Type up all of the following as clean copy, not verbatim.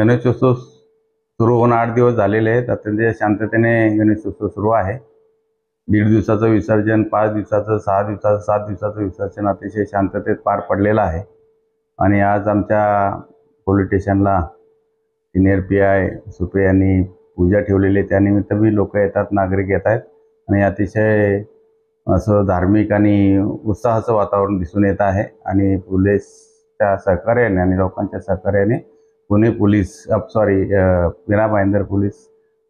गणेशोत्सव सुरू होऊन 8 दिवस झालेले आहेत. अत्यंत शांततेने गणेशोत्सव सुरू आहे. 1.5 दिवसाचं विसर्जन, 5 दिवसाचं, 6 दिवसाचं, 7 दिवसाचं विसर्जन अतिशय शांततेत पार पडलेलं आहे. आणि आज आमच्या पोलीस स्टेशनला सिनियर पी.आय. सुपे यांनी पूजा ठेवलेली आहे. त्यानिमित्त बी लोक येतात, नागरिक येत आहेत आणि अतिशय असं धार्मिक आणि उत्साहाचं वातावरण दिसून येत आहे. आणि पोलीसच्या सहकार्याने आणि लोकांच्या सहकार्याने पुणे पोलीस मीरा भाईंदर पोलीस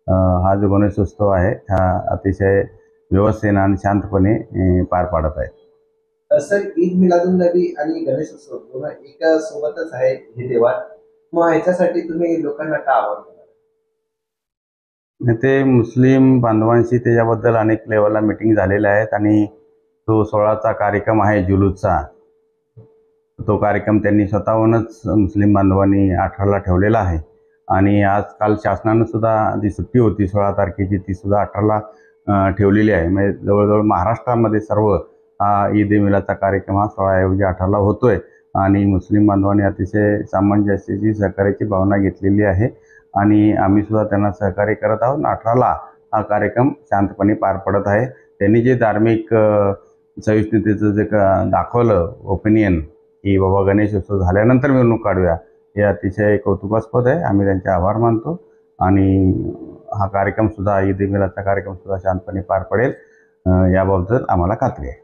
हा जो गणेशोत्सव आहे हा अतिशय व्यवस्थेने आणि शांतपणे पार पाडत आहे. सर, ईद मिलादुन्नबी आणि गणेशोत्सव दोन्ही एका सोबतच आहे हे तेव्हार. मग ह्याच्यासाठी तुम्ही लोकांना का आवाहन कराल? ते मुस्लिम बांधवांशी त्याच्याबद्दल अनेक लेवलला मीटिंग झालेल्या आहेत आणि तो 16चा कार्यक्रम आहे जुलूसचा. तो कार्यक्रम त्यांनी स्वतःहूनच मुस्लिम बांधवांनी 18ला ठेवलेला आहे. आणि काल शासनानं सुद्धा जी सुट्टी होती 16 तारखेची ती सुद्धा 18ला ठेवलेली आहे. म्हणजे जवळजवळ महाराष्ट्रामध्ये सर्व हा ईद ए मिलादचा कार्यक्रम हा 16 ऐवजी 18ला होतोय. आणि मुस्लिम बांधवांनी अतिशय सामंजस्याची सहकार्याची भावना घेतलेली आहे आणि आम्ही सुद्धा त्यांना सहकार्य करत आहोत. 18ला हा कार्यक्रम शांतपणे पार पडत आहे. त्यांनी जे धार्मिक सहिष्णुतेचं जे दाखवलं ओपिनियन की बाबा गणेशोत्सव झाल्यानंतर मिरवणूक काढूया, हे अतिशय कौतुकास्पद आहे. आम्ही त्यांचे आभार मानतो आणि हा कार्यक्रम सुद्धा ईद ए मिलादचा कार्यक्रम सुद्धा शांतपणे पार पडेल याबाबत आम्हाला खात्री आहे.